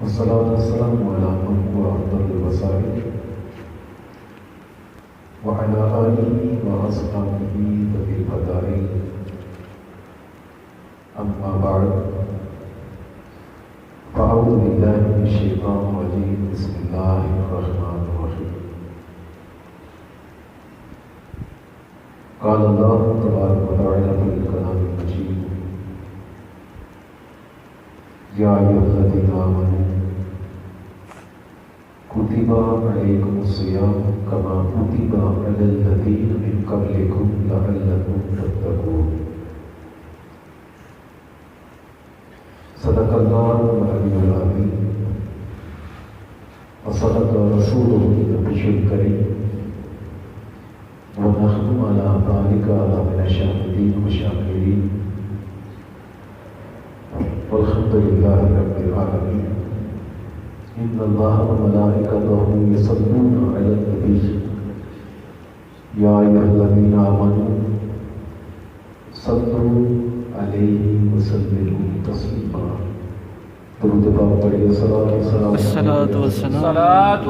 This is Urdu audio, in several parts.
والصلاة والسلام على من هو أفضل الوسائل وعلى آله وأصحابه ذوي الفضائل. أما بعد فأعوذ بالله من الشيطان الرجيم. بسم الله الرحمن الرحيم. قال الله تبارك وتعالى في الكلام المجيد: يا أيها الذين آمنوا كتب عليكم الصيام كما كتب على الذين من قبلكم لعلكم تتقون. صدق الله العلي العظيم وصدق رسوله النبي الكريم ونحن على ذلك من الشاهدين والشاكرين والحمد لله رب العالمين. إن الله وملائكته يصلون على النبي يا أيها الذين آمنوا صلوا عليه وسلموا تسليما. درود پاک پڑھیے. الصلاة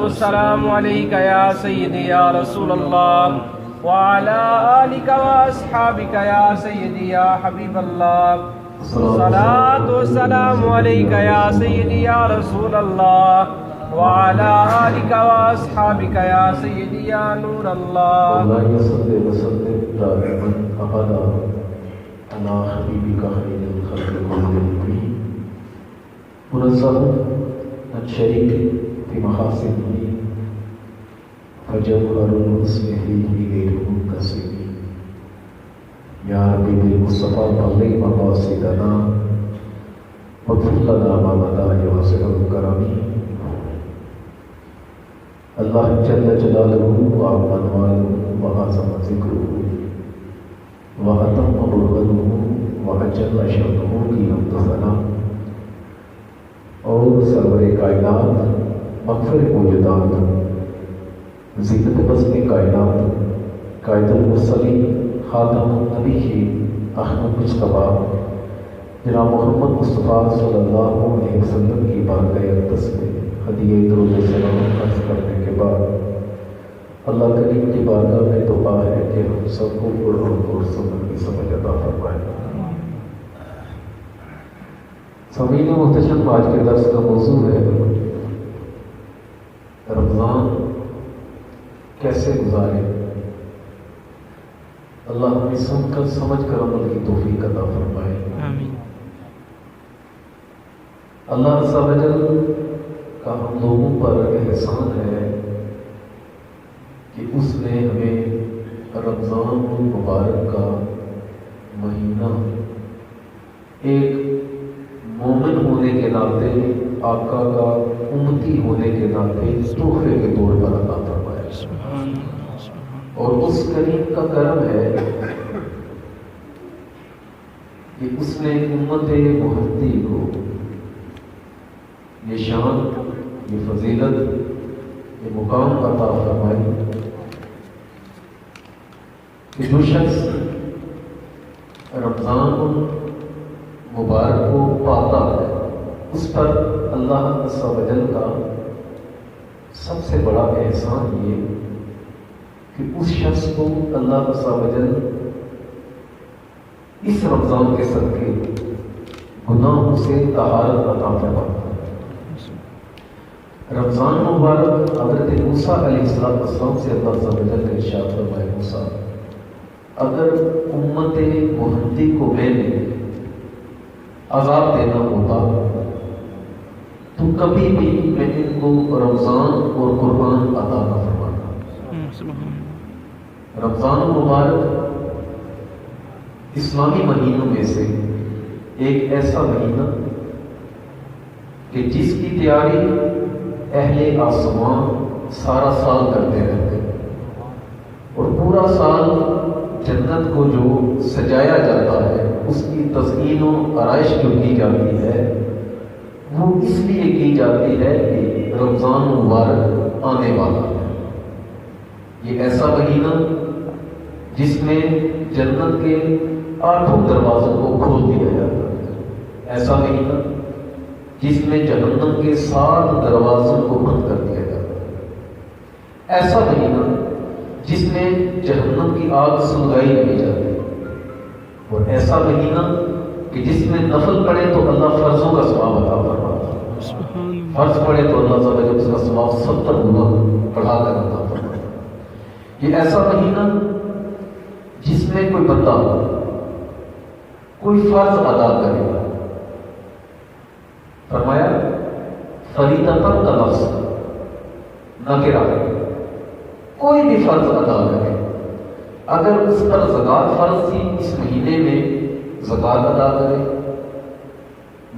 والسلام عليك يا سيدي يا رسول الله وعلى آلك وأصحابك يا سيدي يا حبيب الله. الصلاة والسلام عليك يا سيدي يا رسول الله وعلى آلك وأصحابك يا سيدي يا نور الله. اللهم صل وسلم دائما أبدا على حبيبك خير الخلق كلهم منزه عن شريك في محاسنه فجوهر الحسن فيه غير منقسم. يا ربي بالمصطفى بلغ مقاصدنا واغفر لنا ما مضى يا واسع الكرم. اللہ جل جلالہ وعظم والہ وعظم ذکرہ واتم برہنہ وجل شانہ کی حمد و ثنا اور سرور کائنات مغفر موجودات زینت بزم کائنات قائد المرسلین خاتم النبیین احمد مجتبیٰ جناب محمد مصطفیٰ صلی اللہ علیہ وسلم کی بارگاہ اقدس میں ہدیہ درود و سلام عرض کرنے کے بعد اللہ کریم کی بارگاہ میں دعا ہے کہ ہم سب کو قرآن اور سنت کی سمجھ عطا فرمائے. سامعین محتشم، آج کے درس کا موضوع ہے رمضان کیسے گزارے. اللہ ہمیں سن کر سمجھ کر عمل کی توفیق عطا فرمائے. آمین. اللہ عز و جل کا ہم لوگوں پر احسان ہے کہ اس نے ہمیں رمضان المبارک کا مہینہ ایک مومن ہونے کے ناطے، آقا کا امتی ہونے کے ناطے تحفے کے طور پر عطا فرمایا. اور اس کریم کا کرم ہے کہ اس نے امت محمدی کو یہ شان، یہ فضیلت، یہ مقام عطا فرمائی کہ جو شخص رمضان مبارک کو پاتا ہے اس پر اللہ عز و جل کا سب سے بڑا احسان یہ کہ اس شخص کو اللہ عز و جل اس رمضان کے صدقے گناہوں سے طہارت عطا فرماتا ہے. رمضان مبارک حضرت موسیٰ علیہ السلام سے اللہ عز و جل نے ارشاد فرمایا: موسیٰ، اگر امت محمدی کو میں نے عذاب دینا ہوتا تو کبھی بھی میں ان کو رمضان اور قربان عطا نہ فرماتا. رمضان مبارک اسلامی مہینوں میں سے ایک ایسا مہینہ کہ جس کی تیاری اہل آسمان سارا سال کرتے رہتے ہیں، اور پورا سال جنت کو جو سجایا جاتا ہے، اس کی تزئین و آرائش جو کی جاتی ہے، وہ اس لیے کی جاتی ہے کہ رمضان مبارک آنے والا ہے. یہ ایسا مہینہ جس میں جنت کے 8 دروازوں کو کھول دیا جاتا ہے. ایسا مہینہ جس میں جہنم کے 7 دروازوں کو بند کر دیا جاتا ہے، ایسا مہینہ جس میں جہنم کی آگ سلگائی نہیں جاتی، اور ایسا مہینہ کہ جس میں نفل پڑے تو اللہ فرضوں کا ثواب عطا فرماتا ہے، فرض پڑے تو اللہ تعالیٰ اس کا ثواب 70 گنا بڑھا کر عطا فرماتا ہے۔ یہ ایسا مہینہ جس میں کوئی بندہ کوئی فرض ادا کرے، فرمایا فریضۃ کا لفظ نکرہ، کوئی بھی فرض ادا کرے، اگر اس پر زکوٰۃ فرض تھی اس مہینے میں زکوٰۃ ادا کرے،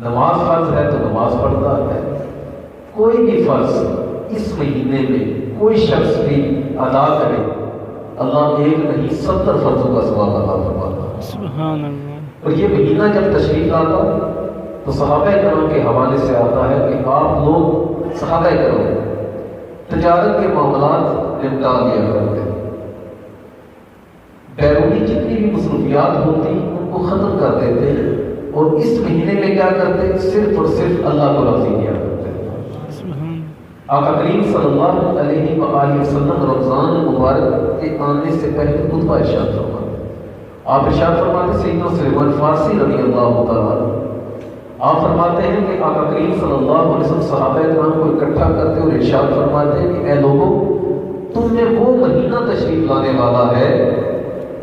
نماز فرض ہے تو نماز پڑھتا ہے، کوئی بھی فرض اس مہینے میں کوئی شخص بھی ادا کرے، اللہ ایک نہیں 70 فرضوں کا ثواب عطا فرماتا ہے۔ سبحان اللہ۔ اور یہ مہینہ جب تشریف لاتا تو صحابہ کرام کے حوالے سے آتا ہے کہ آپ لوگ صحابہ کرام تجارت کے معاملات نمٹا دیا کرتے، بیرونی جتنی بھی مصروفیات ہوتی ان کو ختم کر دیتے ہیں، اور اس مہینے میں کیا کرتے، صرف اور صرف اللہ کو راضی کیا کرتے۔ آقا کریم صلی اللہ علیہ وآلہ وسلم رمضان مبارک کے آنے سے پہلے خطبہ ارشاد فرماتے، آپ ارشاد فرماتے سیدنا سلیمان فارسی رضی اللہ تعالیٰ، آپ فرماتے ہیں کہ آقا کریم صلی اللہ علیہ وسلم صحابہ کرام کو اکٹھا کرتے اور ارشاد فرماتے ہیں کہ اے لوگوں، تم میں وہ مہینہ تشریف لانے والا ہے،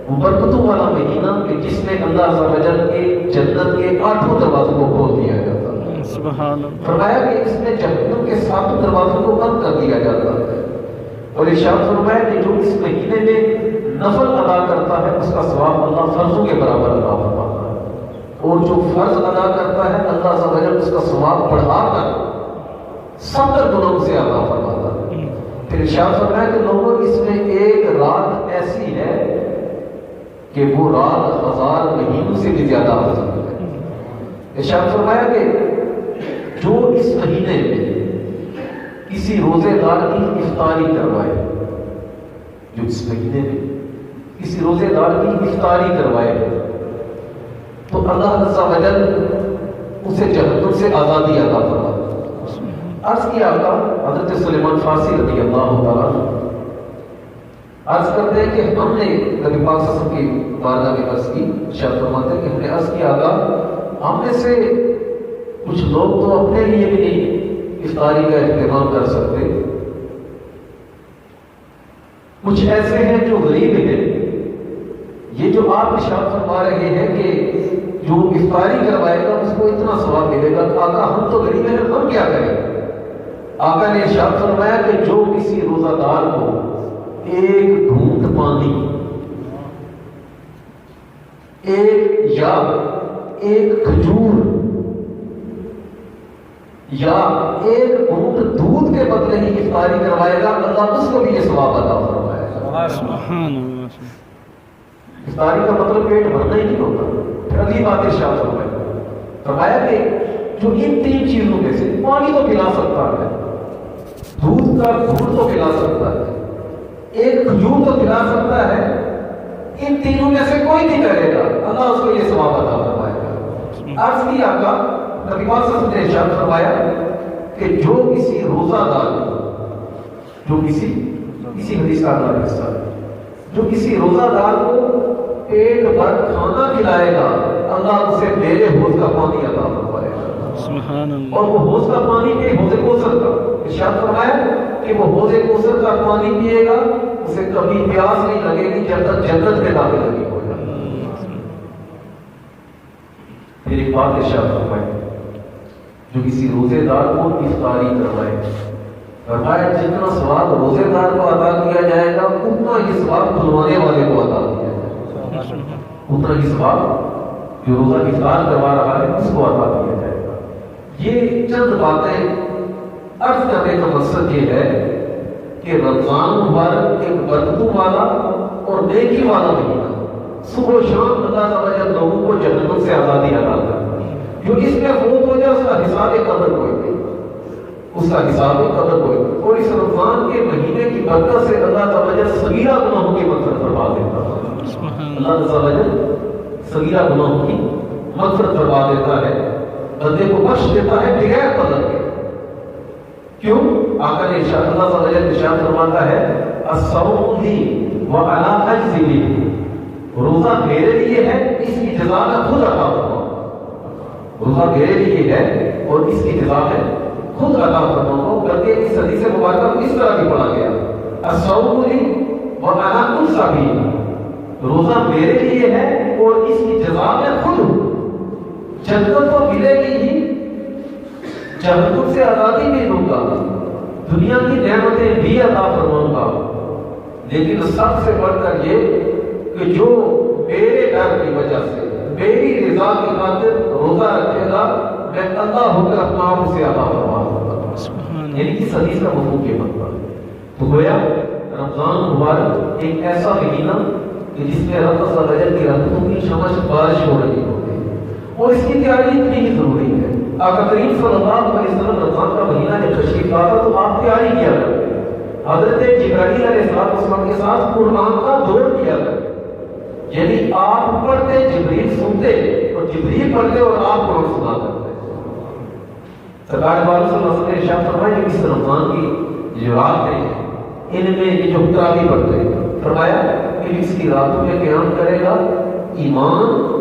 وہ برکتوں والا مہینہ کہ جس میں اللہ عز و جل کے جنت کے 8 دروازوں کو کھول دیا جاتا ہے، سبحان اللہ۔ فرمایا کہ اس میں جہنم کے 7 دروازوں کو بند کر دیا جاتا ہے، اور ارشاد فرمایا کہ جو اس مہینے میں نفل ادا کرتا ہے اس کا ثواب اللہ فرضوں کے برابر عطا فرماتا ہے، اور جو فرض ادا کرتا ہے اللہ عز و جل اس کا ثواب بڑھا کر 70 گنا سے عطا فرماتا ہے۔ پھر ارشاد فرمایا کہ لوگوں اس میں ایک رات ایسی ہے کہ وہ رات 1000 مہینوں سے بھی زیادہ افضل ہے۔ ارشاد فرمایا کہ جو اس مہینے میں کسی روزے دار کی افطاری کروائے، جو اس مہینے میں کسی روزے دار کی افطاری کروائے تو اللہ عز و جل اسے جہنم سے آزادی عطا فرماتا۔ عرض کیا آقا حضرت سلیمان فارسی رضی اللہ تعالیٰ عرض کرتے ہیں کہ ہم نے نبی پاک صلی اللہ علیہ وسلم کی بارگاہ میں عرض کی، ارشاد فرماتے ہیں کہ ہم نے عرض کیا آقا ہم میں سے کچھ لوگ تو اپنے لیے بھی نہیں افطاری کا اہتمام کر سکتے، کچھ ایسے ہیں جو غریب ہیں، یہ جو آپ ارشاد فرما رہے ہیں کہ جو افطاری کروائے گا اس کو اتنا ثواب ملے گا، آقا ہم تو غریب ہیں ہم کیا کریں؟ آقا نے ارشاد فرمایا کہ جو کسی روزہ دار کو ایک گھونٹ پانی، یا ایک کھجور یا ایک گھونٹ دودھ کے بدلے ہی افطاری کروائے گا، اللہ اس کو بھی یہ ثواب عطا فرمائے گا۔ سبحان اللہ۔ افطاری کا مطلب پیٹ بھرنا ہی نہیں ہوتا۔ پھر اگلی بات ارشاد فرمایا کہ جو ان 3 چیزوں میں سے پانی تو پلا سکتا ہے، دودھ کا گھونٹ تو پلا سکتا ہے، ایک کھجور تو پلا سکتا ہے، ان تینوں میں سے کوئی بھی کرے گا اللہ اس کو یہ ثواب عطا فرمائے گا۔ عرض کی آقا نبی پاک صلی اللہ علیہ وسلم نے ارشاد فرمایا کہ جو کسی روزہ دار، جو کسی حدیث کا اگلا حصہ، جو کسی روزہ دار کو پیٹ بھر کھانا کھلائے گا اللہ اسے میرے حوض کا پانی عطا فرمائے گا۔ سبحان اللہ۔ اور وہ حوض کا پانی پیے، حوض کوثر کا، ارشاد فرمایا کہ وہ حوض کوثر کا پانی پیے گا اسے کبھی پیاس نہیں لگے گی جب تک جنت میں داخل نہیں ہو جائے۔ پھر ایک بات ارشاد فرمایا جو کسی روزے دار کو افطاری کروائے، فرمایا جتنا ثواب روزے دار کو عطا کیا جائے گا اتنا ہی ثواب کھلوانے والے کو عطا کیا جائے گا، اتنا ہی ثواب جو روزہ افطار کروا رہا ہے اس کو عطا کیا جائے گا۔ یہ چند باتیں عرض کرنے کا مقصد یہ ہے کہ رمضان مبارک ایک برکتوں والا اور نیکی والا مہینہ، صبح و شام اللہ تعالیٰ لوگوں کو جہنم سے آزادی عطا کرتا ہے۔ جو اس میں فوت ہو جائے اس کا حساب قدر کوئی نہیں، اس کا حساب قدر کوئی نہیں، اور اس رمضان کے مہینے کی برکت سے اللہ تعالیٰ صغیرہ گناہوں کی مغفرت فرما دیتا ہے۔ اللہ تعالیٰ صغیرہ گناہوں کی مغفرت فرما دیتا ہے۔ بندے کو بخش دیتا ہے بغیر قدر کے. کیوں؟ آقا نے اللہ تعالی ارشاد فرماتا ہے الصوم لی وعلی اجزی بہ، روزہ میرے لیے ہے، اس کی جزا میں خود عطا کروں. روزہ میرے لیے ہے اور اس کی جزا میں خود عطا کروں. بلکہ اس حدیث مبارکہ کو اس طرح بھی پڑھا گیا الصوم لی وعلی اجزی بہ، روزہ میرے لیے ہے اور اس کی جزا میں خود ہوں. جنت تو ملے گی ہی، جہنم سے آزادی بھی دوں گا، دنیا کی نعمتیں بھی عطا فرماؤں گا، لیکن سب سے بڑھ کر یہ کہ جو میرے ڈر کی وجہ سے میری رضا کی خاطر روزہ رکھے گا، میں اللہ ہو کر اپنا آپ اسے عطا فرماؤں گا. یعنی اس حدیث کا مفہوم یہ بنتا ہے. تو گویا رمضان مبارک ایک ایسا مہینہ کہ جس میں رب العزت کی رحمتوں کی شمش بارش ہو رہی ہوتی ہے، اور اس کی تیاری اتنی ہی ضروری ہے. آقا کریم صلی اللہ علیہ وسلم رمضان کا مہینہ جب تشریف لاتا تو آپ تیاری کیا کرتے. حضرت جبرائیل علیہ السلام کے ساتھ قرآن کا دور کیا کرتے. یعنی آپ پڑھتے جبریل سنتے اور جبریل پڑھتے اور آپ قرآن سنا کرتے. سرکار بارہ صلی اللہ علیہ وسلم نے ارشاد فرمایا کہ اس رمضان کی جو رات ہے ان میں یہ جو تراویح پڑھتے ہیں، فرمایا کہ اس کی راتوں میں قیام کرے گا ایمان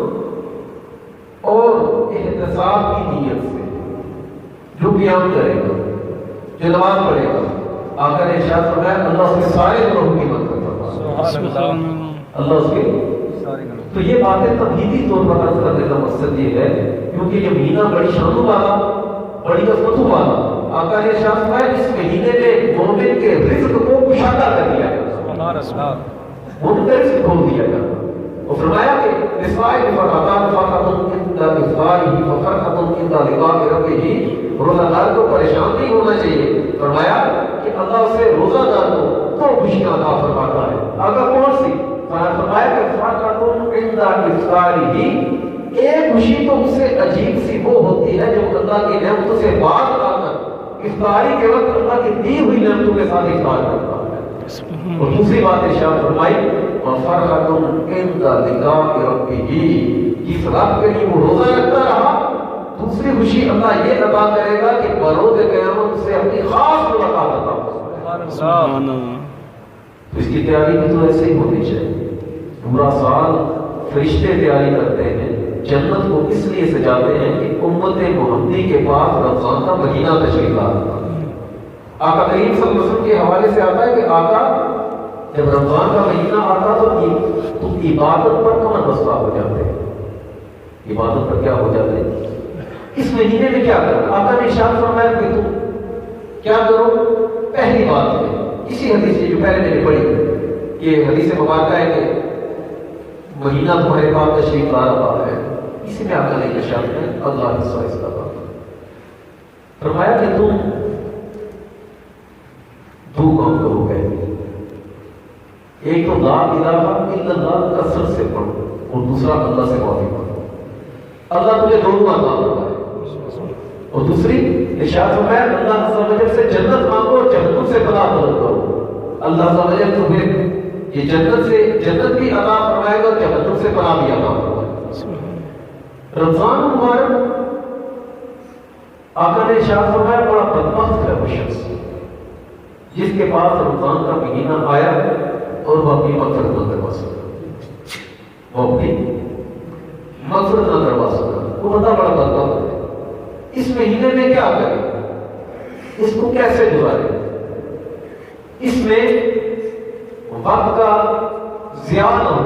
اور احتساب کی نیت سے، جو قیام کرے گا، جو نماز پڑھے گا، آقا نے ارشاد فرمایا اللہ اس کے سارے گناہوں کی مغفرت فرمائے. اللہ اس کے تو یہ باتیں تمہیدی طور پر عرض کرنے کا مقصد یہ ہے کیونکہ یہ مہینہ بڑی شانوں والا، بڑی عظمتوں والا. آقا نے ارشاد فرمایا اس مہینے میں مومن کے رزق کو کشادہ کر دیا جاتا، ان کا رزق کھول دیا جاتا. اور فرمایا کہ نسائے فرحتان فرحتن عند افطارہ وفرحتن عند لقاء ربہ، روزہ دار کو پریشان نہیں ہونا چاہیے. فرمایا کہ اللہ سے روزہ دار کو دو خوشیاں عطا فرماتا ہے. اگر کون سی؟ فرمایا کہ فرحتن عند افطارہ، ایک خوشی تو اس سے عجیب سی وہ ہوتی ہے جو اللہ کی نعمتوں سے باز آ کر افطاری کے وقت اللہ کی دی ہوئی نعمتوں کے ساتھ افطار کرتا ہے. اور دوسری بات ارشاد فرمائی وفرحۃ عند لقاء ربہ، جس رات کے لیے وہ روزہ رکھتا رہا دوسری خوشی اللہ یہ عطا کرے گا کہ بروز قیامت سے اپنی خاص ملاقات عطا ہوگی. اس کی تیاری بھی تو ایسے ہی ہونی چاہیے. پورا سال فرشتے تیاری کرتے ہیں، جنت کو اس لیے سجاتے ہیں کہ امت محمدی کے پاس رمضان کا مہینہ تشریف لاتا. آقا کریم صلی اللہ علیہ وسلم کے حوالے سے آتا ہے کہ آقا جب رمضان کا مہینہ آتا تو عبادت پر کمر بستہ ہو جاتے ہیں. عبادت پر کیا ہو جاتے ہیں؟ اس مہینے میں کیا کرو؟ آقا نے ارشاد فرمایا کہ تم کیا کرو؟ پہلی بات ہے اسی حدیث سے جو پہلے میں نے پڑھی، یہ حدیث مبارکہ ہے کہ مہینہ تمہارے پاس تشریف لا رہا ہے، اسی میں آقا نے ارشاد فرمایا اللہ کی سوائے اس کا بات فرمایا کہ تم دو کام کرو گے. ایک تو لا الہ الا اللہ کثرت سے پڑھو اور دوسرا اللہ سے معافی مانگو. اللہ تجھے دونوں عطا فرمائے. اور دوسری ارشاد فرمایا اللہ عز و جل سے جنت مانگو اور جہنم سے پناہ طلب کرو. اللہ عز و جل تمہیں یہ جنت بھی عطا فرمائے گا اور جہنم سے پناہ بھی عطا فرمائے. رمضان مبارک آقا نے ارشاد فرمایا بڑا بدبخت ہے وہ شخص جس کے پاس رمضان کا مہینہ آیا اور وہ اپنی مغفرت نہ کروا سکا. وہ اپنی مغفرت نہ کروا سکا. وہ بندہ بڑا بدبخت ہے. اس مہینے میں کیا کرے؟ اس کو کیسے گزارے؟ اس میں وقت کا ضیاع نہ ہو.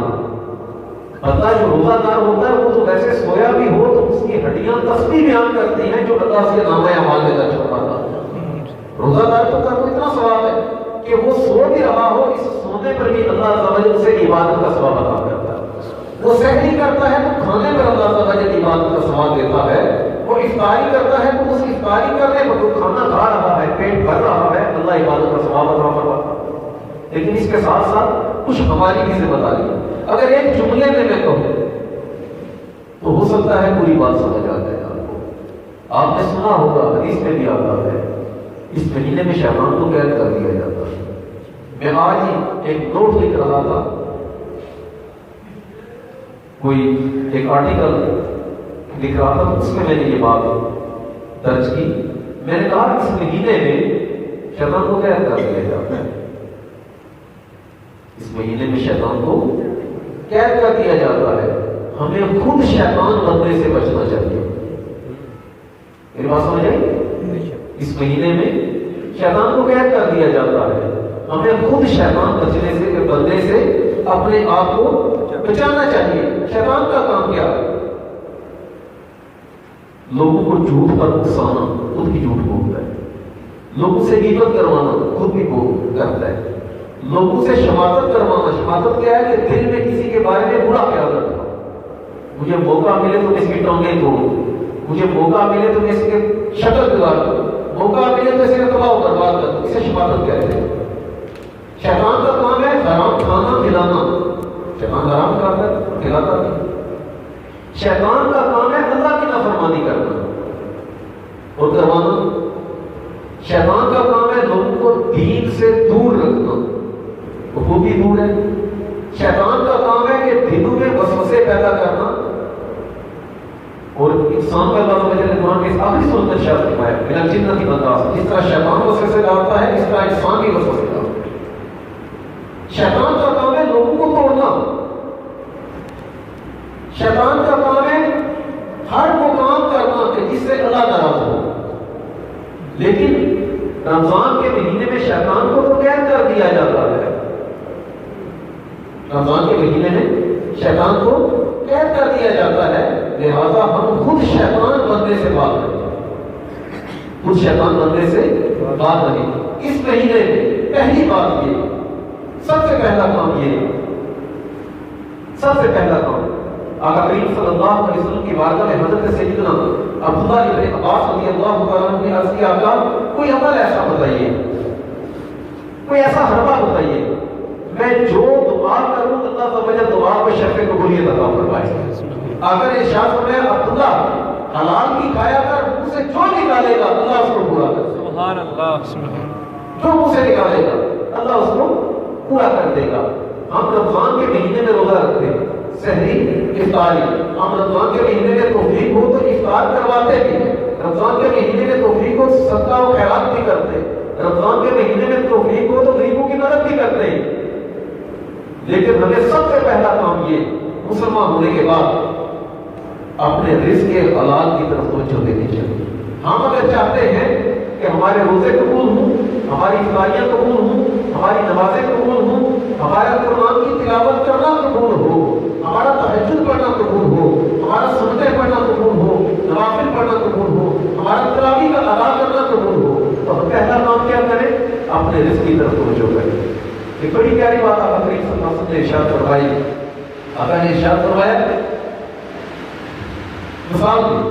بندہ جو روزہ دار ہوتا ہے وہ تو ویسے سویا بھی ہو تو اس کی ہڈیاں تسبیح بیان کرتی ہیں جو اللہ سے نامہ اعمال میں درج کرواتا ہے. روزہ دار کو اتنا ثواب ہے کہ وہ سو بھی رہا ہو اس سونے پر بھی اللہ تعالیٰ سے عبادت کا ثواب عطا کرتا ہے. وہ سحری کرتا ہے تو کھانے پر اللہ تعالیٰ عبادت کا ثواب دیتا ہے. وہ افطاری کرتا ہے تو اس افطاری کرنے پر وہ کھانا کھا رہا ہے، پیٹ بھر رہا ہے، اللہ عبادت کا ثواب عطا فرماتا ہے. لیکن اس کے ساتھ ساتھ کچھ ہماری بھی ذمہ داری ہے. اگر ایک جملے میں کہوں تو ہو سکتا ہے پوری بات سمجھ آ جائے آپ کو. آپ نے سنا ہوگا حدیث میں بھی آتا ہے اس مہینے میں شیطان کو قید کر دیا جاتا ہے. میں آج ہی ایک نوٹ لکھ رہا تھا، کوئی ایک آرٹیکل لکھ رہا تھا، اس میں نے یہ بات درج کی. میں نے کہا اس مہینے میں شیطان کو قید کر دیا جاتا ہے. اس مہینے میں شیطان کو قید کر دیا جاتا ہے. ہمیں خود شیطان بننے سے بچنا چاہیے. میری بات سمجھ آئی؟ اس مہینے میں شیطان کو قید کر دیا جاتا ہے. ہمیں خود شیطان بننے سے اپنے آپ کو بچانا چاہیے. شیطان کا کام کیا؟ لوگوں کو جھوٹ پر اکسانا، خود بھی جھوٹ بولتا ہے. لوگوں سے غیبت کروانا، خود بھی کرتا ہے. لوگوں سے شماتت کروانا، شماتت کیا ہے کہ دل میں کسی کے بارے میں برا خیال رکھنا. مجھے موقع ملے تو میں اس کی ٹانگیں توڑوں، مجھے موقع ملے تو میں اس کے شکل بگاڑ دوں، موقع ملے تو اسے تباہ و برباد کر دوں. اسے شماتت کہتے ہیں. شیطان کا کام ہے حرام کھانا کھلانا. شیطان حرام کھاتا ہے، کھلاتا نہیں. شیطان کا کام ہے اللہ کی نافرمانی کرنا اور کروانا. شیطان کا کام ہے لوگوں کو دین سے دور رکھنا، وہ بھی دور ہے. شیطان کا کام ہے کہ دلوں میں وسوسے پیدا کرنا. اور انسان کا اللہ تعالیٰ نے قرآن کے آخری سورت میں ارشاد فرمایا میرا جن کی برداشت، جس طرح شیطان وسوسے ڈالتا ہے اس طرح انسان بھی وسوسے ڈالتا ہے. شیطان کا کام ہے لوگوں کو توڑنا. شیطان کا کام ہے ہر وہ کام کرنا کہ جس سے اللہ ناراض ہو. لیکن رمضان کے مہینے میں شیطان کو تو قید کر دیا جاتا ہے. رمضان کے مہینے میں شیطان کو قید کر دیا جاتا ہے. لہذا ہم خود شیطان بننے سے بات کریں، خود شیطان بننے سے بات کریں. اس مہینے میں پہلی بات یہ، سب سے پہلا کام یہ، سب سے پہلا کام آقا کریم صلی اللہ علیہ وسلم کی بارگاہ میں حضرت سیدنا عبداللہ ابن عباس رضی اللہ تعالیٰ عنہ نے عرض کیا آقا کوئی عمل ایسا بتائیے، کوئی ایسا حربہ بتائیے میں جو دعا کروں اللہ تعالیٰ دعا کو شرف قبولیت عطا فرمائے. آقا نے ارشاد فرمایا عبداللہ حلال کی کھایا کر، منہ سے جو نکالے گا اللہ اس کو پورا کر. سبحان اللہ. جو منہ سے نکالے گا اللہ اس کو پورا کر دے گا. ہم رمضان کے مہینے میں روزہ رکھتے ہیں، سحری افطاری. ہم رمضان کے مہینے میں توفیق ہو تو افطار کرواتے بھی ہیں. رمضان کے مہینے میں توفیق ہو صدقہ و خیرات بھی کرتے ہیں. رمضان کے مہینے میں توفیق ہو تو غریبوں کی مدد بھی کرتے ہیں. لیکن ہمیں سب سے پہلا کام یہ مسلمان ہونے کے بعد اپنے رزق کے حلال کی طرف توجہ دینی چاہیے. ہم اگر چاہتے ہیں کہ ہمارے روزے قبول ہوں، ہماری افطاریاں قبول ہوں، ہماری نمازیں قبول ہوں، ہمارا قرآن کی تلاوت کرنا قبول ہو، ہمارا تہجد پڑھنا قبول ہو، ہمارا سنتیں پڑھنا قبول ہو، نوافل پڑھنا قبول ہو، ہمارا تراویح کا ادا کرنا قبول ہو، تو ہم پہلا کام کیا کریں؟ اپنے رزق کی طرف توجہ کریں. ایک بڑی پیاری بات آقا کریم صلی اللہ علیہ وسلم نے ارشاد فرمائی. آقا نے ارشاد فرمایا مثال دی.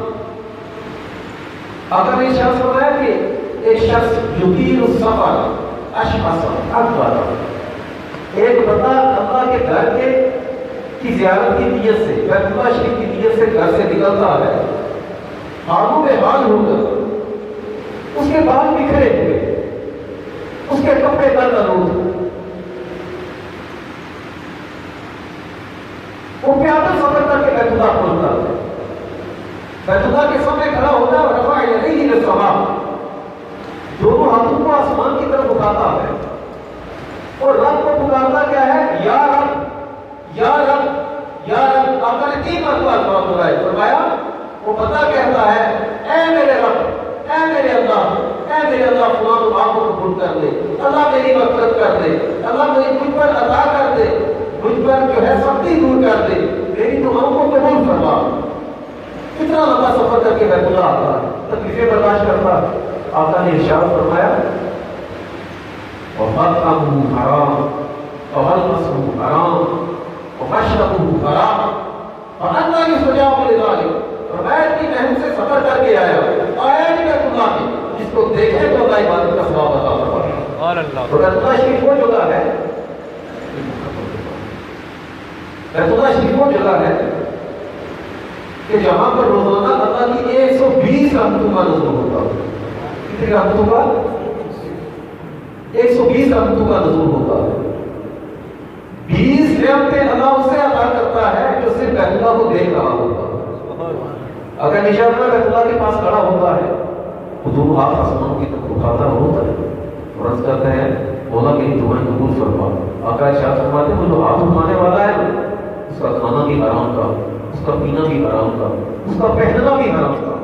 آقا نے ارشاد فرمایا کہ ایک شخص یطیل السفر اشعث اکبر، ایک بندہ اللہ کے گھر کی زیارت کی نیت سے، بیت اللہ شریف کی نیت سے گھر سے نکلتا ہے، حالوں میں حال ہو کر اس کے بال بکھرے ہوئے، اس کے کپڑے گندالود، وہ پیادل سفر کر کے بیت اللہ پہنچتا ہے. بیت اللہ کے سامنے کھڑا ہوتا ہے اور رفع یدیہ الی السماء، دونوں ہاتھوں کو آسمان کی طرف اٹھاتا ہے اور رب کو پکارتا کیا ہے؟ یا رب یا رب یا رب. آقا نے 3 مرتبہ فرمایا. وہ بندہ کہتا ہے اے میرے رب، اے میرے اللہ، اے میرے اللہ فلاں دعا کو قبول کر دے، اللہ میری مغفرت کر دے، اللہ مجھ پر عطا کر دے، مجھ پر جو ہے سختی دور کر دے، میری دعاؤں کو قبول فرما. کتنا لمبا سفر کر کے بیت اللہ آتا ہے، تکلیفیں برداشت کرتا. آقا نے ارشاد فرمایا وَمَطْعَمُهُ حَرَامٌ وَمَلْبَسُهُ حَرَامٌ وَمَشْرَبُهُ حَرَامٌ فَأَنَّىٰ يُسْتَجَابُ لِذَٰلِكَ. فرمایا اتنی محنت سے سفر کر کے آیا ہی بیت اللہ میں، جس کو دیکھے تو اللہ عبادت کا ثواب عطا فرمائے. تو بیت اللہ شریف وہ جگہ ہے، بیت اللہ شریف وہ جگہ ہے کہ جہاں پر روزانہ اللہ کی 120 رحمتوں کا نزول ہوتا ہے. کتنی رحمتوں کا؟ 120 رحمتوں کا نزول ہوتا ہے. 20 نعمتیں اللہ اسے عطا کرتا ہے جو صرف بیت اللہ کو دیکھ رہا ہوتا ہے. اگر نشان بیت اللہ کے پاس کھڑا ہوتا ہے وہ دونوں ہاتھ آسمان کی طرف اٹھاتا ہوتا ہے اور عرض کرتا ہے مولا میری دعائیں قبول فرما. آقا ارشاد فرماتے ہیں وہ جو ہاتھ اٹھانے والا ہے اس کا کھانا بھی حرام کا، اس کا پینا بھی حرام کا، اس کا پہننا بھی حرام کا.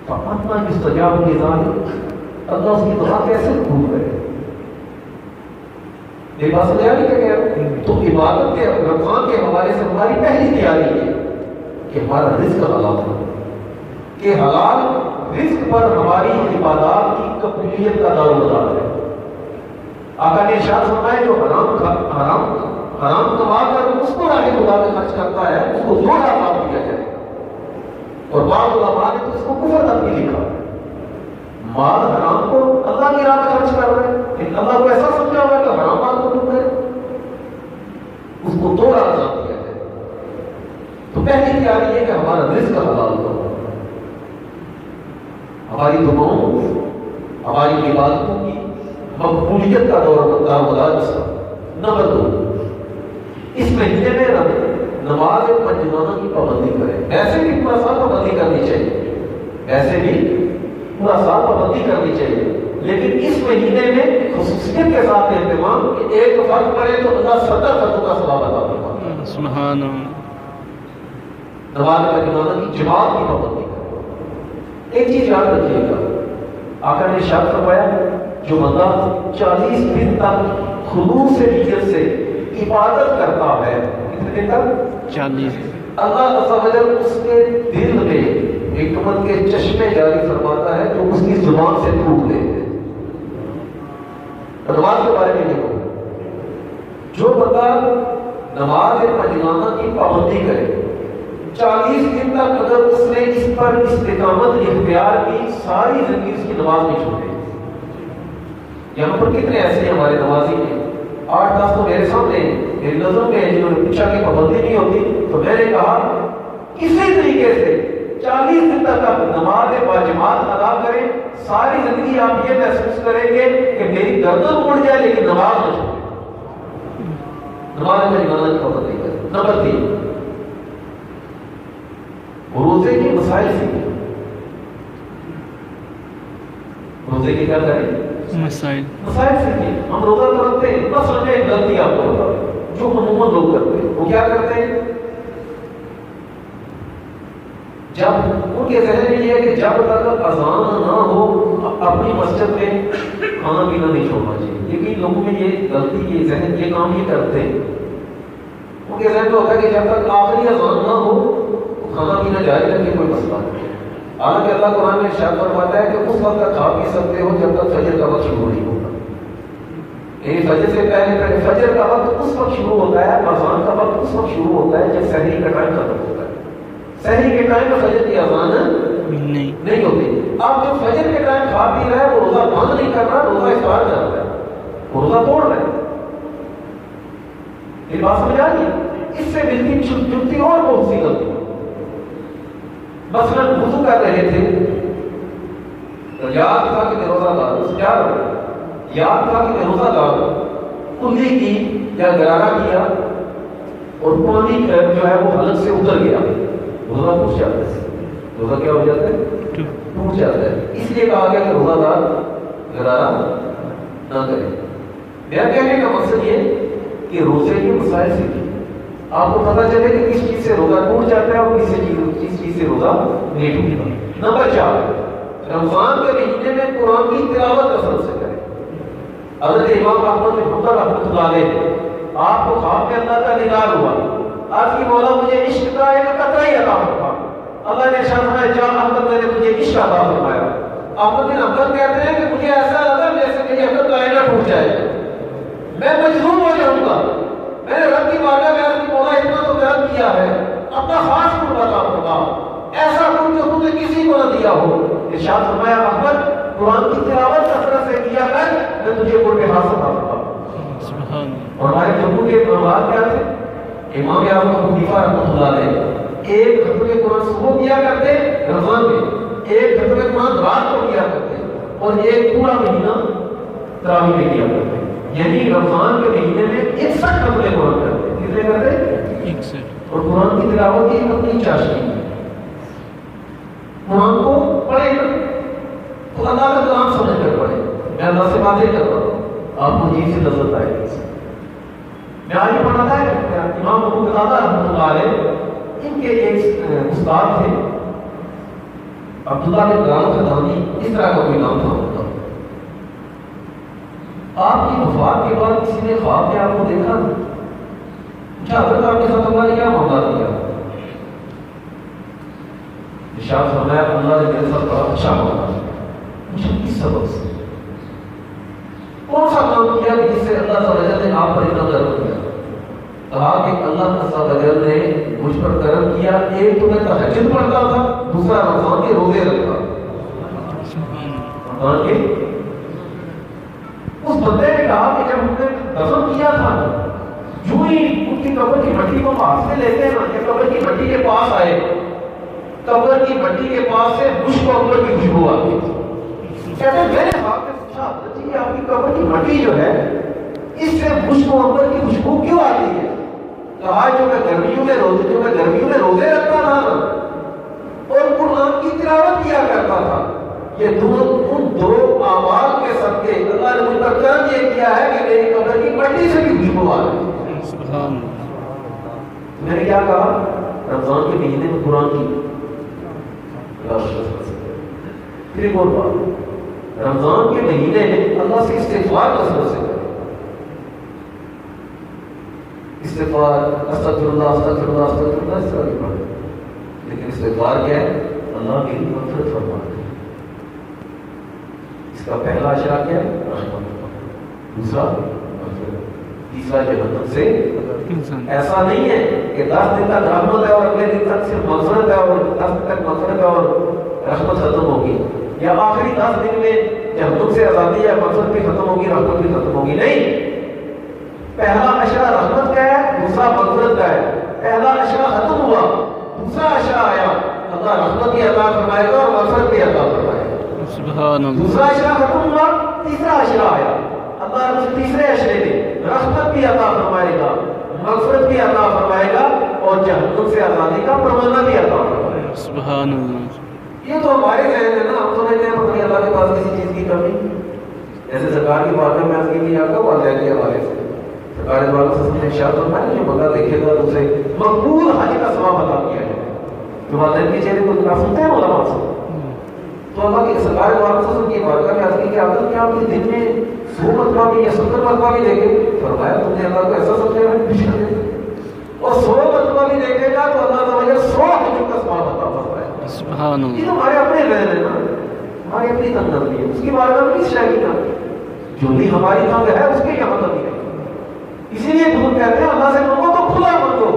فَأَنَّىٰ يُسْتَجَابُ لِذَٰلِكَ، اللہ اس کی دعا کیسے قبول کرے؟ یہ بات سمجھا نہیں کہ تو عبادت کے رمضان کے حوالے سے ہماری پہلی تیاری ہے کہ ہمارا رزق حلال ہو، کہ حلال رزق پر ہماری عبادات کی قبولیت کا دارومدار ہے. آقا نے ارشاد فرمایا جو حرام کما کر اس کو راہ خدا میں خرچ کرتا ہے اس کو 2 عذاب دیا جائے. اور بعض علماء نے تو اس کو کفر تک بھی لکھا. مال حرام کو اللہ کی راہ میں خرچ کر رہے ہیں لیکن اللہ کو ایسا سمجھا ہوا ہے کہ حرام مال کو ڈوب گئے، اس کو 2 عذاب دیا جائے. تو پہلی تیاری یہ کہ ہمارا رزق حلال ہو، ہماری دعاؤں ہماری عبادتوں کی مقبولیت کا دارومدار اس کا. نمبر 2، اس مہینے میں نماز پنجگانہ کی پابندی کریں. ایسے بھی پورا سال پابندی کرنی چاہیے، ایسے بھی پورا سال پابندی کرنی چاہیے، لیکن اس مہینے میں خصوصیت کے ساتھ اہتمام کہ ایک فرض پڑے تو اللہ 70 فرضوں کا ثواب عطا فرماتا ہے. سبحان اللہ. نماز پنجگانہ کی جماعت کی پابندی کریں. ایک چیز یاد رکھیے گا، آقا نے ارشاد فرمایا جو بندہ 40 دن تک خلوص نیت سے عبادت کرتا ہے، کتنے دن تک؟ 40. اللہ عز و جل اس کے دل میں حکمت کے چشمے جاری فرماتا ہے جو اس کی زبان سے پھوٹ دے. نماز کے بارے میں دیکھو، جو بندہ نماز پنجگانہ کی پابندی کرے 40 دن تک اگر اس نے اس پر استقامت اختیار کی، ساری زندگی اس کی نماز نہیں چھوٹے. یہاں پر کتنے ایسے ہمارے نمازی ہیں، 8-10 تو میرے سامنے میری نظر میں جنہوں نے پوچھا کہ پابندی نہیں ہوتی، تو میں نے کہا اسی طریقے سے 40 دن تک آپ نماز باجماعت ادا کریں، ساری زندگی آپ یہ محسوس کریں گے کہ میری گردن اڑ جائے لیکن نماز نہ چھوڑے. نماز پنجگانہ کی پابندی کریں. نمبر 3، روزے کے مسائل سیکھیں. روزے کے کیا کریں؟ مسائل سیکھیں. ہم روزہ تو رکھتے ہیں، بس ہمیں ایک غلطی آپ کو بتا جو عموماً لوگ کرتے ہیں. وہ کیا کرتے ہیں؟ جب ان کے ذہن میں یہ ہے کہ جب تک اذان نہ ہو اپنی مسجد میں کھانا پینا نہیں چھوڑنا چاہیے. لیکن لوگوں میں یہ غلطی، یہ ذہن، یہ کام یہ کرتے ہیں. ان کے ذہن میں ہوتا ہے کہ جب تک آخری اذان نہ ہو کھانا پینا جاری رکھے، کوئی مسئلہ نہیں. حالانکہ اللہ قرآن میں ارشاد فرماتا ہے کہ اس وقت تک کھا پی سکتے ہو جب تک فجر کا وقت شروع نہیں ہوتا. یعنی فجر سے پہلے فجر کا وقت اس وقت شروع ہوتا ہے، اذان کا وقت اس وقت شروع ہوتا ہے جب سحری کا ٹائم ختم ہوتا ہے. سحری کے ٹائم میں فجر کی اذان نہیں ہوتی. اب جو فجر کے ٹائم کھا پی رہا ہے وہ روزہ بند نہیں کر رہا، روزہ افطار کر رہا ہے، وہ روزہ توڑ رہا ہے. یہ بات سمجھ آ گئی؟ اس سے ملتی جلتی اور بہت سی غلطی. مثلا وضو کر رہے تھے، یاد تھا کہ میں روزہ دار ہوں، یاد تھا کہ میں روزہ دار ہوں، کلی کی یا گرارا کیا اور پانی جو ہے وہ حلق سے اتر گیا، روزہ ٹوٹ جاتا ہے. روزہ کیا ہو جاتا ہے؟ ٹوٹ جاتا ہے. اس لیے کہا گیا کہ روزہ دار گرارا نہ کرے. میرا کہنے کا مقصد یہ کہ روزے کے مسائل سیکھیں. آپ کو پتہ چلے کہ کس چیز سے روزہ ٹوٹ جاتا ہے اور کس چیز سے روزہ نہیں ٹوٹتا. نمبر 4، رمضان کے مہینے میں قرآن کی تلاوت کثرت سے کریں. حضرت امام احمد بن حنبل رحمۃ اللہ علیہ، آپ کو خواب میں اللہ کا دیدار ہوا، آج کی مولا مجھے عشق کا ایک قطرہ ہی عطا فرما. اللہ نے ارشاد فرمایا جا احمد نے مجھے عشق عطا فرمایا. احمد بن حنبل کہتے ہیں کہ مجھے ایسا لگا جیسے میری عقل کا آئینہ ٹوٹ جائے، میں مجنون ہو جاؤں گا. میں نے رب کی بارگاہ میں اپنی مولا اتنا تو کرم کیا ہے، اپنا خاص قرب عطا فرما، ایسا قرب جو تم نے کسی کو نہ دیا ہو. ارشاد فرمایا احمد قرآن کی تلاوت کثرت سے کیا کر، میں تجھے قرب خاص عطا فرما. اور ہمارے جمہور کے امام کیا تھے؟ امام اعظم ابو حنیفہ رحمۃ اللہ علیہ ایک ختم قرآن صبح کیا کرتے رمضان میں، ایک ختم قرآن رات کو کیا کرتے اور ایک پورا مہینہ تراویح میں کیا کرتے. یعنی رمضان کے مہینے میں 61 ختم قرآن کرتے. کتنے کرتے؟ 61. اور قرآن کی تلاوت کی اپنی چاشنی ہے. قرآن کو پڑھے تو اللہ کا کلام سمجھ کر پڑھے. میں اللہ سے باتیں کر رہا ہوں, آپ کو عجیب سی لذت آئے گی. میں آج پڑھا تھا امام ابو قتادہ رحمۃ اللہ علیہ, ان کے ایک استاد تھے عبداللہ بن غلام خدانی, اس طرح کا کوئی نام تھا ان کا. آپ کی وفات کے بعد کسی نے خواب میں آپ کو دیکھا, پوچھا حضرت آپ کے ساتھ اللہ نے کیا معاملہ کیا؟ ارشاد فرمایا اللہ نے میرے ساتھ بڑا اچھا معاملہ کیا. مجھے کس سبب سے, کون سا کام کیا کہ جس سے اللہ تعالیٰ نے آپ پر اتنا کرم کیا؟ کہا کہ اللہ تعالیٰ نے مجھ پر کرم کیا. ایک تو میں تہجد پڑھتا تھا, دوسرا رمضان کے روزے رکھتا. رمضان کے اس بندے نے کہا کہ جب ہم نے دفن کیا تھا, جو ہی ان کی قبر کی مٹی کو ہاتھ سے لیتے ہیں نا, کہ قبر کی مٹی کے پاس آئے, قبر کی مٹی کے پاس سے مشک عمر کی خوشبو آتی. کہتے ہیں میں نے آپ سے پوچھا کہ آپ کی قبر کی مٹی جو ہے اس سے مشک عمر کی خوشبو کیوں آتی ہے؟ کہا جو میں گرمیوں میں روزے رکھتا تھا نا اور قرآن کی تلاوت کیا کرتا تھا, یہ ان دو اعمال کے صدقے اللہ نے مجھ پر کرم یہ کیا ہے کہ میری قبر کی مٹی سے بھی خوشبو آ رہی. سبحان اللہ. میں نے کیا کہا, رمضان کے مہینے میں قرآن کی پھر ایک اور بات, رمضان کے مہینے میں اللہ سے استغفار کثرت سے کریں. استغفار استغفر اللہ استغفر اللہ استغفر اللہ اس طرح کی پڑھیں, لیکن استغفار کیا ہے؟ اللہ میری مغفرت فرما دے. اس کا پہلا اشارہ کیا ہے؟ دوسرا تیسرا جہنم سے. ایسا نہیں ہے کہ 10 دن تک رحمت ہے اور اگلے دن تک صرف مغفرت ہے اور 10 دن تک مغفرت ہے اور رحمت ختم ہوگی, یا آخری 10 دن میں جہنم سے آزادی ہے, مغفرت بھی ختم ہوگی, رحمت بھی ختم ہوگی. نہیں, پہلا اشرا رحمت کا ہے, دوسرا مغفرت کا ہے. پہلا اشرا ختم ہوا, دوسرا اشرا آیا, اللہ رحمت بھی عطا فرمائے گا اور مغفرت بھی عطا فرمائے گا. سبحان اللہ. دوسرا اشرا ختم ہوا, تیسرا اشرا آیا, اللہ تیسرے اشرے میں رحمت بھی عطا فرمائے گا, مغفرت بھی عطا فرمائے گا اور جہنم سے آزادی کا پروانہ بھی عطا فرمائے گا. سبحان اللہ. یہ تو ہمارے ذہن ہے نا, ہم سمجھتے ہیں پتہ نہیں اللہ کے پاس کسی چیز کی کمی. جیسے سرکار کی بات میں عرض کی تھی آپ کو والدین کے حوالے سے, سرکار والوں سے ارشاد فرمایا جو بندہ دیکھے گا تو اسے مقبول حج کا ثواب عطا کیا جائے. جو والدین کے چہرے کو ذکر سنتے ہیں علماء سے, تو اللہ کی سرکار والوں سے کی بارگاہ میں عرض کی کہ آپ کیا آپ دن میں 100 مرتبہ بھی یا 70 مرتبہ بھی دیکھے؟ فرمایا تم نے اللہ کو ایسا سمجھا ہے پیش کر دے, اور 100 مرتبہ بھی دیکھے گا تو اللہ تعالیٰ 100 حج کا ثواب عطا فرمائے. سبحان اللہ. یہ تو ہمارے اپنے ذہن ہے نا, ہماری اپنی تنگ نظری ہے, اس کی بارگاہ میں کس شے کی تنگ؟ جو بھی ہماری تنگ ہے اس کے کیا مطلب ہے. اسی لیے بزرگ کہتے ہیں اللہ سے مانگو تو کھلا مانگو,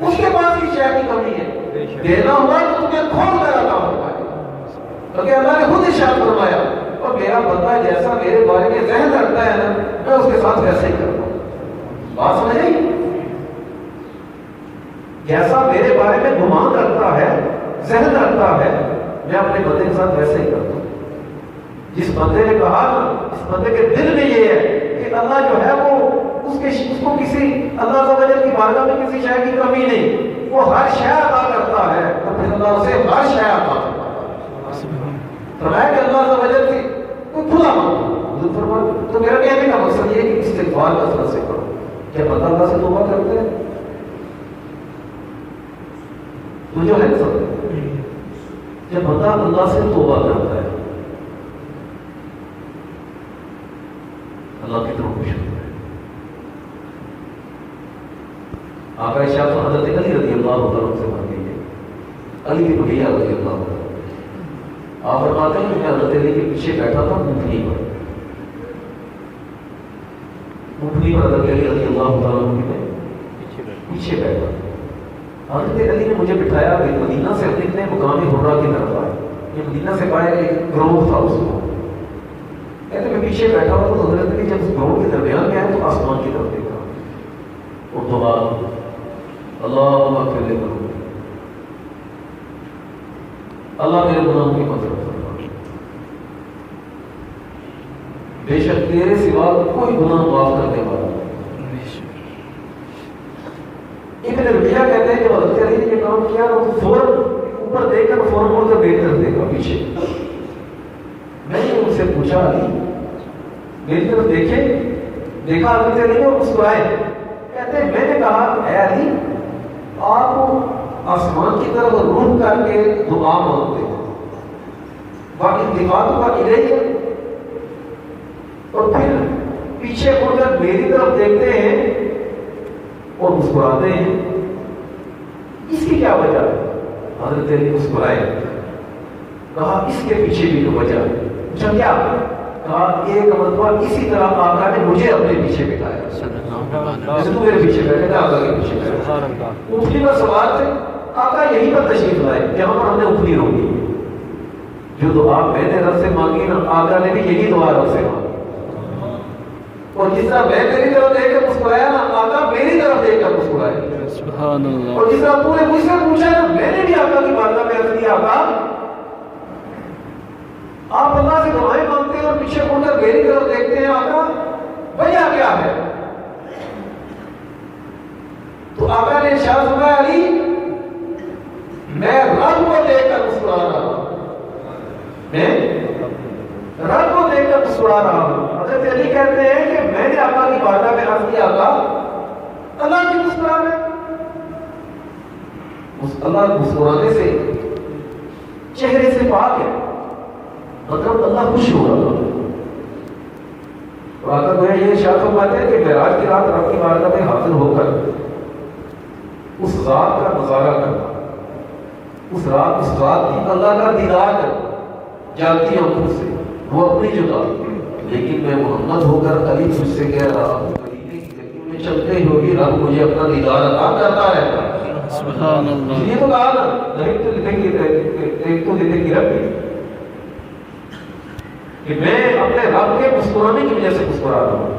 اس کے پاس کی شے کی کمی ہے. دینا ہوگا تو تمہیں کھول کر عطا فرمائے, کیونکہ اللہ نے خود ارشاد فرمایا اور میرا بندہ جیسا میرے بارے میں ذہن رکھتا ہے نا میں اس کے ساتھ ویسے ہی کرتا ہوں. بات سمجھیں, جیسا میرے بارے میں گمان رکھتا ہے, ذہن رکھتا ہے, میں اپنے بندے کے ساتھ ویسے ہی کرتا ہوں. جس بندے نے کہا نا, اس بندے کے دل میں یہ ہے کہ اللہ جو ہے وہ اس کو کسی اللہ تعالیٰ کی بارگاہ میں کسی شے کی کمی نہیں, وہ ہر شے عطا کرتا ہے, تو پھر اللہ اسے ہر شے عطا کرتا ہے. فرمایا کہ اللہ تعالیٰ سے تو کھلا مانگو. تو میرا کہنے کا مقصد یہ ہے کہ استغفار کثرت سے کرو. کیا بندہ اللہ سے توبہ کرتے ہیں تو جو ہے سب, جب بندہ اللہ سے توبہ کرتا ہے اللہ کی طرف خوش ہوتا ہے. آقا ارشاد حضرت علی رضی اللہ عنہ سے مانگی ہے, علی کی بھیا رضی اللہ عنہ, آپ فرماتے ہیں کہ میں حضرت علی کے پیچھے بیٹھا تھا اونٹنی پر, اونٹنی پر حضرت علی رضی اللہ عنہ کے پیچھے بیٹھا. حضرت علی نے مجھے بٹھایا کہ مدینہ سے اپنے مقامی حرہ کی طرف آئے. یہ مدینہ سے باہر ایک گروہ تھا, اس کو کہتے میں پیچھے بیٹھا ہوا تو حضرت علی جب اس گروہ کے درمیان میں آئے تو آسمان کی طرف دیکھا اور دعا اللہ اغفر لي ذنوبي, اللہ میرے گناہوں کی مغفرت فرما, بے شک تیرے سوا کوئی گناہ معاف کرنے والا. ابن ربیعہ کہتے ہیں کہ حضرت علی نے یہ کام کیا تو فوراً اوپر دیکھ کر فوراً مڑ کر میری طرف دیکھا پیچھے. میں نے ان سے پوچھا علی میری طرف دیکھا حضرت علی نے اور مسکرائے. کہتے میں نے کہا اے علی آپ آسمان کی طرف روح کر کے دعا مانگتے ہیں, باقی دفاع تو باقی رہی ہے, اور پھر پیچھے مڑ کر میری طرف دیکھتے ہیں اور مسکراتے ہیں, اس کی کیا وجہ؟ حضرت علی مسکرائے. کہا اس کے پیچھے بھی تو وجہ. پوچھا کیا؟ کہا ایک مرتبہ اسی طرح آقا نے مجھے اپنے پیچھے بٹھایا, جیسے تو میرے پیچھے بیٹھے تھے آقا کے پیچھے بیٹھے. اونٹنی پر سوار تھے, آقا یہیں پر تشریف لائے جہاں پر ہم نے اونٹنی روکی. جو دعا میں نے رب سے مانگی نا, آقا نے بھی یہی دعا رب سے مانگی. اور جس طرح میں میری طرف دیکھ کر مسکرایا نا, آقا میری طرف دیکھ کر مسکرائے. سبحان اللہ. اور جس طرح تو نے مجھ سے پوچھا نا, میں نے بھی آقا کی بارگاہ میں عرض کیا آقا آپ اللہ سے دعائیں مانگتے ہیں اور پیچھے مڑ کر میری طرف دیکھتے ہیں, آقا وجہ کیا ہے؟ تو آقا نے ارشاد فرمایا علی میں رب کو دیکھ کر مسکرا رہا ہوں, میں رب کو دیکھ کر مسکرا رہا ہوں. حضرت علی کہتے ہیں کہ میں نے آقا کی بارگاہ میں عرض کیا آقا اللہ کی مسکرانے, اللہ مسکرانے سے چہرے سے پاک ہے, مطلب اللہ خوش ہو رہا ہے. اور آقا جو ہے یہ ارشاد فرماتے ہیں کہ معراج کی رات رب کی بارگاہ میں حاضر ہو کر اس ذات کا نظارہ کرنا, اس ذات کی اللہ کا دیدار کرنا جانتی آنکھوں سے, وہ اپنی جگہ, لیکن میں محمد ہو کر علی مجھ سے کہہ رہا ہوں مدینے کی گلیوں میں چلتے ہوئے رب مجھے اپنا دیدار عطا کرتا رہتا ہے. سبحان اللہ. یہ تو کہا نا ایک تو دیتے کی رب کہ میں اپنے رب کے مسکرانے کی وجہ سے مسکرا رہا ہوں.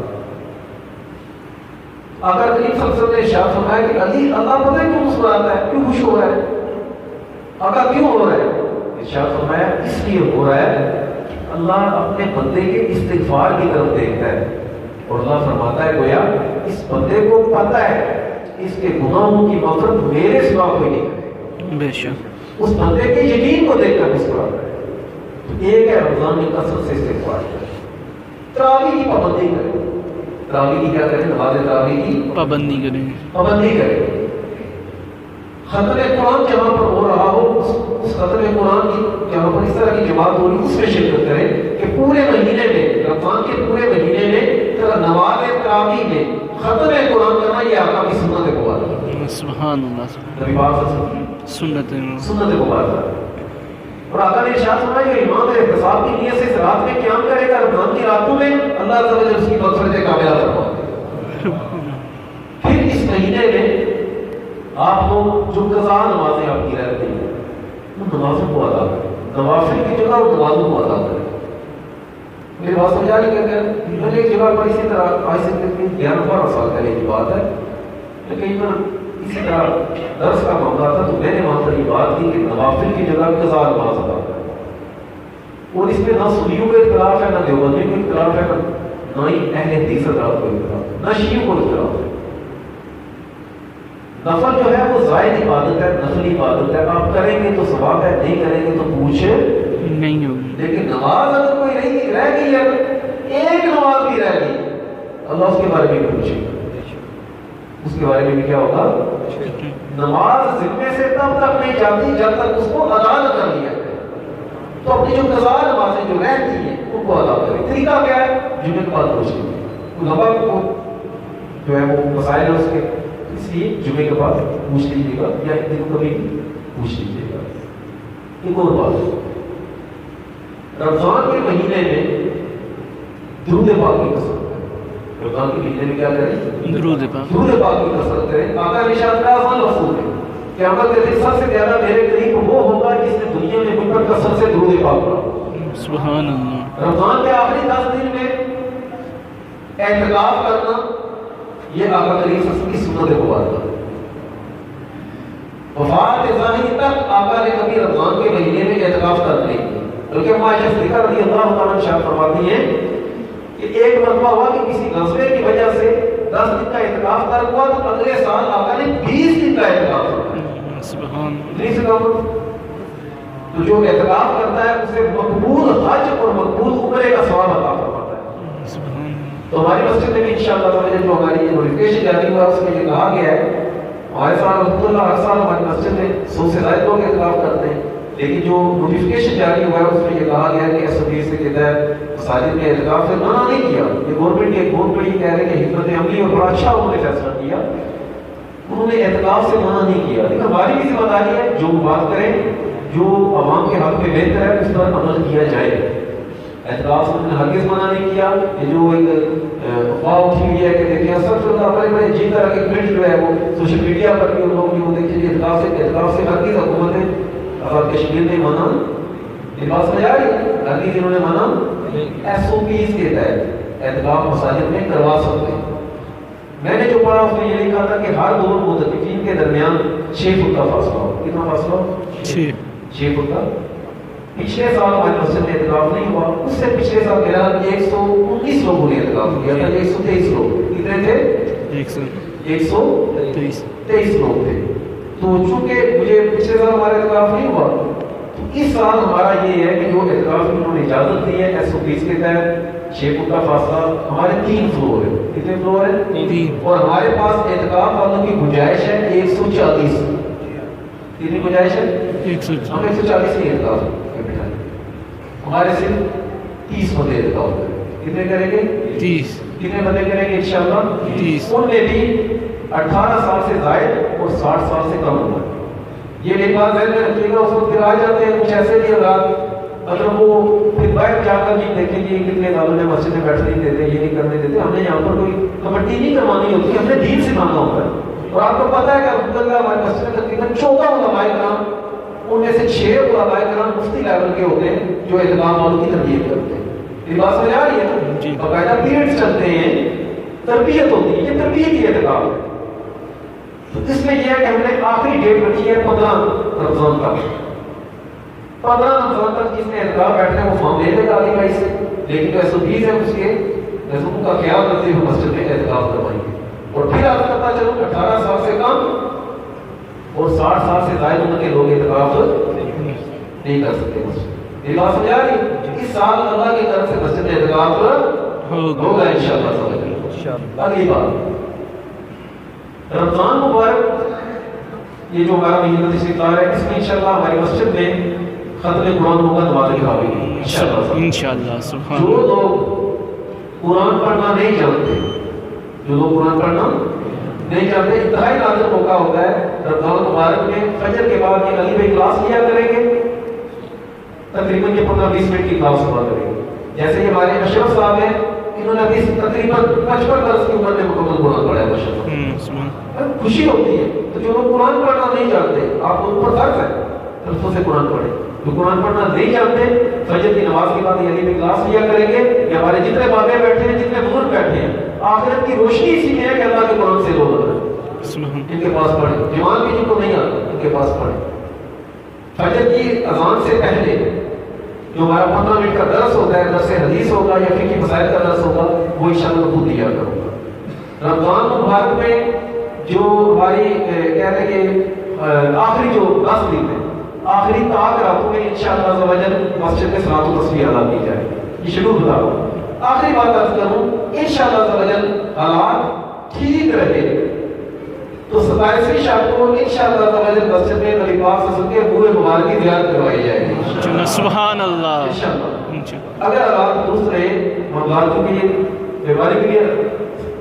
آقا کریم صلی اللہ علیہ وسلم نے ارشاد فرمایا کہ علی اللہ پتہ ہے کیوں مسکراتا ہے, کیوں خوش ہو رہا ہے؟ آقا کیوں ہو رہا ہے؟ ارشاد فرمایا اس لیے ہو رہا ہے اللہ اپنے بندے کے استغفار کی طرف دیکھتا ہے, اور اللہ فرماتا ہے گویا اس بندے کو پتہ ہے اس کے گناہوں کی مغفرت میرے سوا کوئی نہیں کرے. بے شک. اس بندے کے یقین کو دیکھ کر مسکراتا ہے. ایک ہے رمضان میں کثرت سے استغفار کرے, تراویح کی پابندی کرے. تراویح کی کیا کریں؟ نماز تراویح کی پابندی کریں, پابندی کرے. ختم قرآن جہاں پر ہو رہا ہو اس ختم قرآن کی جہاں پر اس طرح کی جماعت ہو رہی اس میں شرکت کریں کہ پورے مہینے میں, رمضان کے پورے مہینے میں نماز تراویح میں ختم قرآن کرنا یہ آقا کی سنت مبارکہ ہے. سبحان اللہ. نبی پاک صلی اللہ علیہ وسلم سنت مبارکہ ہے. اور آقا نے ارشاد فرمایا جو امام احتساب کی نیت سے اس رات میں قیام کرے گا رمضان کی راتوں میں, اللہ تعالی وجل اس کی مغفرت کاملہ فرما دے گا. پھر اس مہینے میں آپ لوگ جو قضا نمازیں آپ کی رہتی ہیں ان نمازوں کو ادا کریں, نوافل کی جگہ اور نمازوں کو ادا کریں. میری بات سمجھا نہیں کہ میں نے ایک جگہ پر اسی طرح آج سے 11-12 سال پہلے کی بات ہے, لیکن پر اسی طرح درس کا معاملہ تھا تو میں نے وہاں پر یہ بات کی کہ نوافل کی جگہ قضا نماز ادا کریں. اور اس میں نہ سنیوں کا اختلاف ہے, نہ دیوبندیوں کا اختلاف ہے, نہ ہی اہل حدیث حضرات کا اختلاف ہے, نہ شیعوں کو اختلاف ہے. نفل جو ہے وہ زائد عبادت ہے, نفلی عبادت ہے, آپ کریں گے تو ثواب ہے, نہیں کریں گے تو پوچھ نہیں ہوگی. لیکن نماز اگر کوئی رہ گئی ہے, ایک نماز بھی رہ گئی, اللہ اس کے بارے میں پوچھے گا. اس کے بارے میں بھی کیا ہوگا؟ نماز ذمے سے تب تک نہیں جاتی جب تک اس کو ادا نہ کر لیا جائے. تو اپنی جو قضا نمازیں جو رہتی ہیں ان کو ادا کریں. طریقہ کیا ہے؟ جمعے کے بعد پوچھ لیجیے, علماء کو جو ہے وہ مسائل ہے اس کے, اس لیے جمعے کے بعد پوچھ لیجیے گا یا ایک دن کبھی پوچھ لیجیے گا. ایک اور بات, رمضان کے مہینے میں درود پاک کی کثرت کریں. رمضان کے مہینے میں کیا کریں؟ درود پاک کی کثرت کریں. آقا نے ارشاد کیا آسان لفظ ہے قیامت کے دن سب سے زیادہ میرے قریب وہ ہوگا جس نے دنیا میں مجھ پر کثرت سے درود پاک پڑھا. سبحان اللہ. رمضان کے آخری 10 دن میں اعتکاف کرنا یہ آقا کریم صلی اللہ علیہ وسلم کی سنت مبارکہ. وفات ظاہری تک آقا نے کبھی رمضان کے مہینے میں اعتکاف کر نہیں کیا, بلکہ معاشہ صدیقہ رضی اللہ تعالیٰ عنہ شاہ فرماتی ہیں کہ ایک مرتبہ ہوا کہ کسی غزوے کی وجہ سے 10 دن کا اعتکاف کر ہوا تو اگلے سال آقا نے 20 دن کا اعتکاف کیا. سبحان اللہ. تو جو اعتکاف کرتا ہے اسے مقبول حج اور مقبول عمرے کا ثواب عطا فرماتا ہے. تو ہماری مسجد میں بھی انشاءاللہ جو ہماری یہ نوٹیفکیشن جاری ہوا اس میں یہ کہا گیا ہے ہمارے ساتھ الحمدللہ ہر سال ہماری مسجد میں 100 سے زائد لوگ اعتکاف کرتے ہیں، لیکن جو نوٹیفکیشن جاری ہوا ہے اس میں یہ کہا گیا ہے کہ ایس حدیث کے تحت مساجد میں اعتکاف سے منع نہیں کیا. یہ گورنمنٹ کی ایک بہت بڑی کہہ رہے ہیں کہ حکمت عملی اور بڑا اچھا انہوں نے فیصلہ کیا، انہوں نے اعتکاف سے منع نہیں کیا. لیکن ہماری بھی ذمہ داری ہے جو بات کریں جو عوام کے حق میں بہتر ہے اس پر عمل کیا جائے. اعتکاف سے انہوں نے ہرگز منع نہیں کیا. یہ جو ایک افواہ اٹھی ہوئی ہے کہ دیکھیں اصل بڑے بڑے جن طرح کے کمنٹ جو ہے وہ سوشل میڈیا پر بھی ان لوگ جو دیکھیں اعتکاف سے ہرگز حکومت نے آزاد کشمیر نے منع یہ بات سمجھ آ رہی ہے، ہرگز انہوں نے منع ایس او پیز کے تحت اعتکاف مساجد میں کروا سکتے ہیں. میں نے جو پڑھا اس میں یہ لکھا تھا کہ ہر دو معتکفین کے درمیان 6 فٹ کا فاصلہ ہو. کتنا فاصلہ ہو؟ 6 فٹ کا. پچھلے سال ہماری مسجد میں اعتکاف نہیں ہوا، اس سے پچھلے سال میرا 119 لوگوں نے اعتکاف کیا تھا. 123 لوگ کتنے تھے؟ 123 لوگ تھے. تو چونکہ مجھے پچھلے سال ہمارا اعتکاف نہیں ہوا تو اس سال ہمارا یہ ہے کہ جو اعتکاف کی انہوں نے اجازت دی ہے ایس او پیز کے تحت 6 فٹ کا فاصلہ، ہمارے 3 فلور ہے. کتنے فلور ہیں؟ 3. اور ہمارے پاس اعتکاف والوں کی گنجائش ہے 140. کتنی گنجائش ہے؟ 140. ہم 140 نہیں اعتکاف ہمارے صرف 30 بندے اعتکاف کریں. کتنے کریں گے؟ 30. کتنے بندے کریں گے انشاءاللہ؟ 30. ان میں بھی 18 سال سے زائد اور 60 سال سے کم عمر. یہ ایک بات ذہن میں رکھیے گا. اس وقت پھر آ جاتے ہیں کچھ ایسے بھی حالات مطلب وہ پھر باہر جا کر بھی دیکھیں گے کتنے سالوں میں مسجد میں بیٹھنے نہیں دیتے، یہ نہیں کرنے دیتے. ہم نے یہاں پر کوئی کبڈی نہیں کروانی ہوتی، ہم نے دین سے مانگنا ہوتا ہے. اور آپ کو پتہ ہے کہ الحمدللہ ہماری مسجد میں تقریباً 14 علماء کرام، ان میں سے 6 علماء کرام مفتی لیول کے ہوتے ہیں جو اعتکاف والوں کی تربیت کرتے ہیں. یہ بات سمجھ آ رہی ہے نا؟ باقاعدہ پیریڈز چلتے ہیں، تربیت ہوتی ہے، یہ تربیت ہی اعتکاف ہے. تو اس میں یہ ہے کہ ہم نے آخری ڈیٹ رکھی ہے 15 رمضان تک. 15 رمضان تک جس نے اعتکاف بیٹھنا ہے وہ فارم لے لے گا آدھی بھائی سے، لیکن جو ایس او پیز ہے اس کے رسوم کا خیال رکھتے ہوئے مسجد میں اعتکاف کروائیں گے. اور پھر آپ کرتا چلو 18 سال سے کم اور 60 سال سے زائد عمر کے لوگ اعتکاف نہیں کر سکتے مسجد. یہ بات سمجھ آ رہی؟ اس سال اللہ کی طرف سے مسجد میں اعتکاف ہوگا انشاءاللہ. اگلی بات رمضان مبارک، یہ جو ہمارا مہینہ تشریف لا رہا ہے اس میں انشاءاللہ ہماری مسجد میں ختم قرآن ہوگا، نماز کھاوے گی انشاءاللہ. جو لوگ قرآن پڑھنا نہیں جانتے، جو لوگ قرآن پڑھنا نہیں جانتے، انتہائی نادر موقع ہوتا ہے رمضان مبارک میں فجر کے بعد یہ علی بھائی کلاس لیا کریں گے، تقریباً یہ 15-20 منٹ کی کلاس ہوا کریں گے. جیسے یہ ہمارے اشرف صاحب ہیں، انہوں نے ابھی تقریباً 55 برس کی عمر میں مکمل قرآن پڑھا ہے. خوشی ہوتی ہے. تو جو لوگ قرآن پڑھنا نہیں جانتے آپ ان پر فرض ہے تلفظ سے قرآن پڑھیں. جو قرآن پڑھنا نہیں جانتے فجر کی نماز کے بعد علی میں کلاس لیا کریں گے. یہ ہمارے جتنے بابے بیٹھے ہیں، جتنے بزرگ بیٹھے ہیں، آخرت کی روشنی اسی میں ہے کہ اللہ کے قرآن سے لوگ ان کے پاس پڑھیں. جوان بھی جن کو نہیں آتا ان کے پاس پڑھیں. فجر کی اذان سے پہلے جو ہمارا 15 منٹ کا درس ہوتا ہے، درس حدیث ہوگا یا فقہی مسائل کا درس ہوگا، وہ انشاءاللہ خود دیا کروں گا. رمضان مبارک میں جو ہماری کہتے ہیں کہ آخری جو 10 دن ہے، آخری طاق راتوں میں انشاءاللہ عز و جل مسجد میں صلاۃ و تسبیح ادا کی جائے. یہ شیڈول بتا رہا ہوں. آخری بات عرض کروں، انشاءاللہ عز و جل حالات ٹھیک رہے تو 27ویں شب کو انشاءاللہ عز و جل مسجد میں نبی پاک صلی اللہ علیہ وسلم کے روح مبارک کی زیارت کروائی جائے گی. سبحان اللہ. اگر حالات درست رہے، مبارکوں کے لیے بیماری کے لیے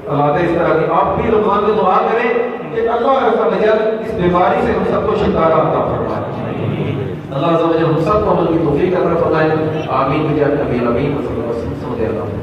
حالات اس طرح کی، آپ بھی رمضان میں دعا کریں کہ اللہ عز و جل اس بیماری سے ہم سب کو چھٹکارا عطا فرمائے. اللہ عز و جل ہم سب کو عمل کی توفیق عطا فرمائے. آمین بجاہ نبی امین صلی اللہ علیہ وسلم.